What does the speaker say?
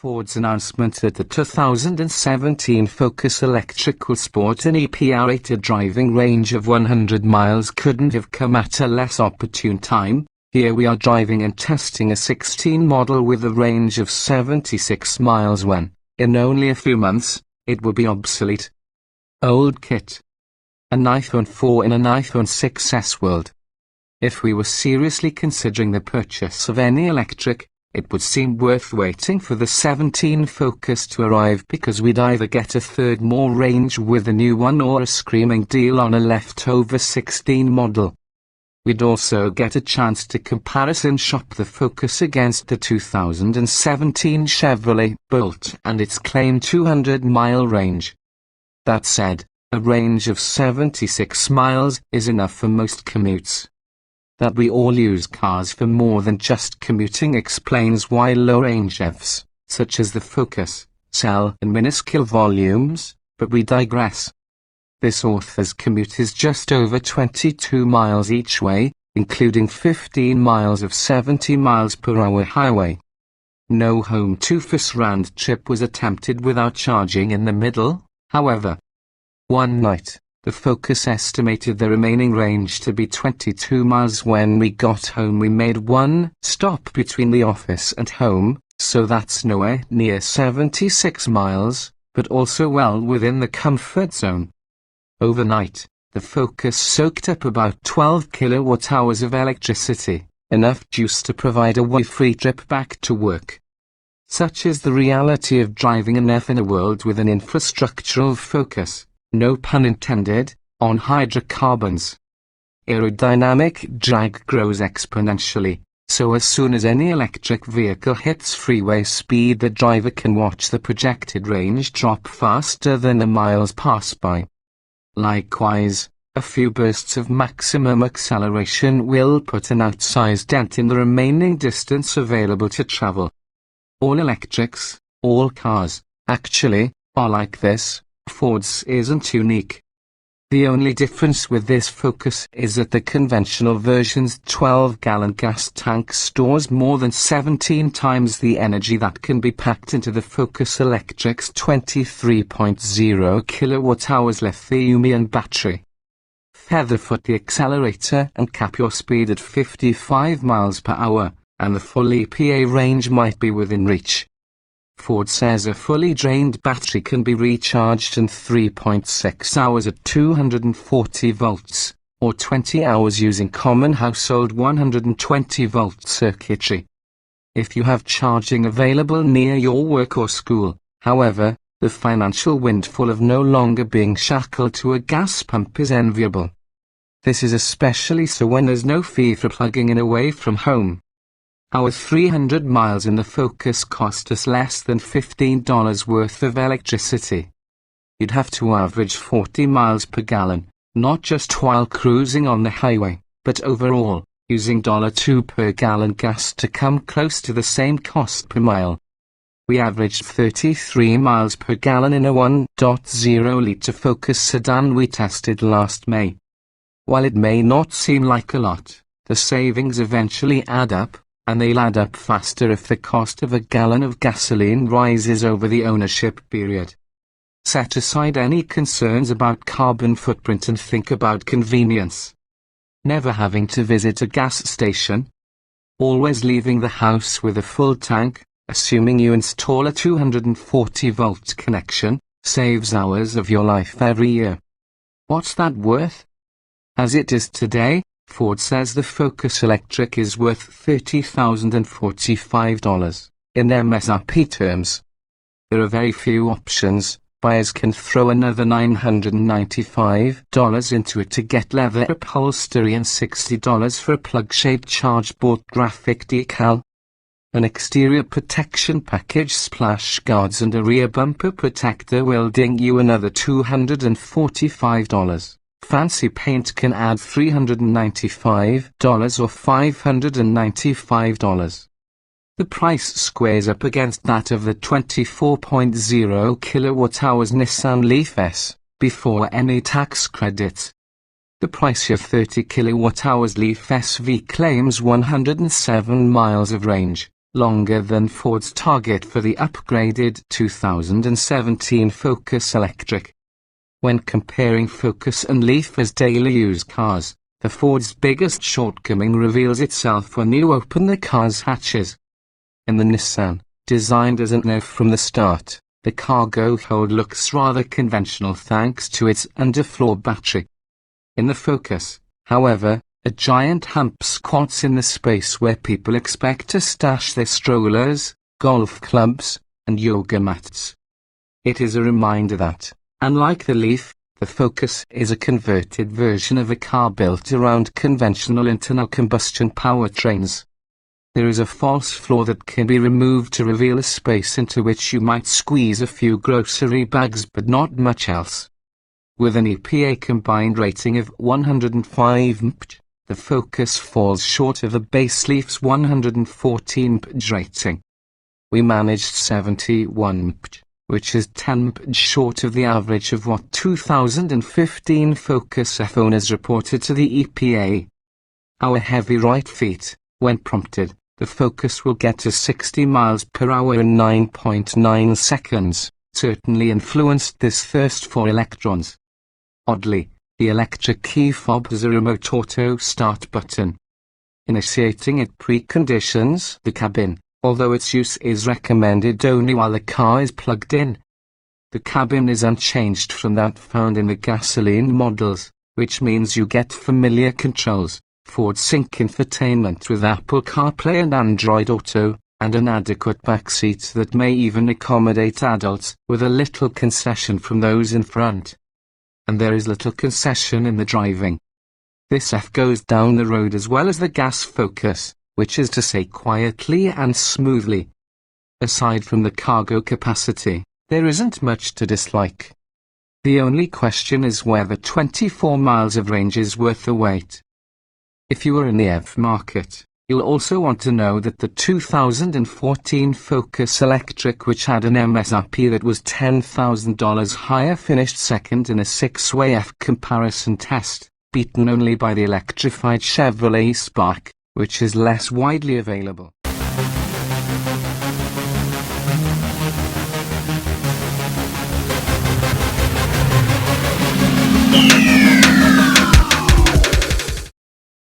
Ford's announcement that the 2017 Focus Electrical Sport and EP-rated driving range of 100 miles couldn't have come at a less opportune time. Here we are driving and testing a 16 model with a range of 76 miles when, in only a few months, it will be obsolete. Old kit. An iPhone 4 in an iPhone 6s world. If we were seriously considering the purchase of any electric, it would seem worth waiting for the 17 Focus to arrive, because we'd either get a third more range with the new one or a screaming deal on a leftover 16 model. We'd also get a chance to comparison shop the Focus against the 2017 Chevrolet Bolt and its claimed 200-mile range. That said, a range of 76 miles is enough for most commutes. That we all use cars for more than just commuting explains why low-range EVs, such as the Focus, sell in minuscule volumes, but we digress. This author's commute is just over 22 miles each way, including 15 miles of 70 miles per hour highway. No home-to-office round trip was attempted without charging in the middle, however. One night, the Focus estimated the remaining range to be 22 miles. When we got home, we made one stop between the office and home, so that's nowhere near 76 miles, but also well within the comfort zone. Overnight, the Focus soaked up about 12 kilowatt-hours of electricity, enough juice to provide a worry-free trip back to work. Such is the reality of driving an EV in a world with an infrastructural focus, no pun intended, on hydrocarbons. Aerodynamic drag grows exponentially, so as soon as any electric vehicle hits freeway speed, the driver can watch the projected range drop faster than the miles pass by. Likewise, a few bursts of maximum acceleration will put an outsized dent in the remaining distance available to travel. All electrics, all cars, actually, are like this. Ford's isn't unique. The only difference with this Focus is that the conventional version's 12-gallon gas tank stores more than 17 times the energy that can be packed into the Focus Electric's 23.0 kilowatt-hours lithium-ion battery. Featherfoot the accelerator and cap your speed at 55 miles per hour, and the full EPA range might be within reach. Ford says a fully drained battery can be recharged in 3.6 hours at 240 volts, or 20 hours using common household 120 volt circuitry. If you have charging available near your work or school, however, the financial windfall of no longer being shackled to a gas pump is enviable. This is especially so when there's no fee for plugging in away from home. Our 300 miles in the Focus cost us less than $15 worth of electricity. You'd have to average 40 miles per gallon, not just while cruising on the highway, but overall, using $2 per gallon gas to come close to the same cost per mile. We averaged 33 miles per gallon in a 1.0-litre Focus sedan we tested last May. While it may not seem like a lot, the savings eventually add up, and they'll add up faster if the cost of a gallon of gasoline rises over the ownership period. Set aside any concerns about carbon footprint and think about convenience. Never having to visit a gas station. Always leaving the house with a full tank, assuming you install a 240-volt connection, saves hours of your life every year. What's that worth? As it is today, Ford says the Focus Electric is worth $30,045 in MSRP terms. There are very few options. Buyers can throw another $995 into it to get leather upholstery and $60 for a plug-shaped charge-board graphic decal. An exterior protection package, splash guards and a rear bumper protector will ding you another $245. Fancy paint can add $395 or $595. The price squares up against that of the 24.0 kilowatt-hours Nissan Leaf S, before any tax credits. The pricier 30 kilowatt-hours Leaf SV claims 107 miles of range, longer than Ford's target for the upgraded 2017 Focus Electric. When comparing Focus and Leaf as daily use cars, the Ford's biggest shortcoming reveals itself when you open the car's hatches. In the Nissan, designed as an nerf from the start, the cargo hold looks rather conventional thanks to its underfloor battery. In the Focus, however, a giant hump squats in the space where people expect to stash their strollers, golf clubs, and yoga mats. It is a reminder that, unlike the Leaf, the Focus is a converted version of a car built around conventional internal combustion powertrains. There is a false floor that can be removed to reveal a space into which you might squeeze a few grocery bags but not much else. With an EPA combined rating of 105 mph, the Focus falls short of the base Leaf's 114 mph rating. We managed 71 mph, which is 10 mph short of the average of what 2015 Focus F owners reported to the EPA. Our heavy right feet, when prompted, the Focus will get to 60 miles per hour in 9.9 seconds, certainly influenced this thirst for electrons. Oddly, the electric key fob has a remote auto start button. Initiating it preconditions the cabin, although its use is recommended only while the car is plugged in. The cabin is unchanged from that found in the gasoline models, which means you get familiar controls, Ford Sync infotainment with Apple CarPlay and Android Auto, and an adequate backseat that may even accommodate adults, with a little concession from those in front. And there is little concession in the driving. This F goes down the road as well as the gas Focus, which is to say quietly and smoothly. Aside from the cargo capacity, there isn't much to dislike. The only question is whether 24 miles of range is worth the wait. If you are in the EV market, you'll also want to know that the 2014 Focus Electric, which had an MSRP that was $10,000 higher, finished second in a six-way F comparison test, beaten only by the electrified Chevrolet Spark, which is less widely available.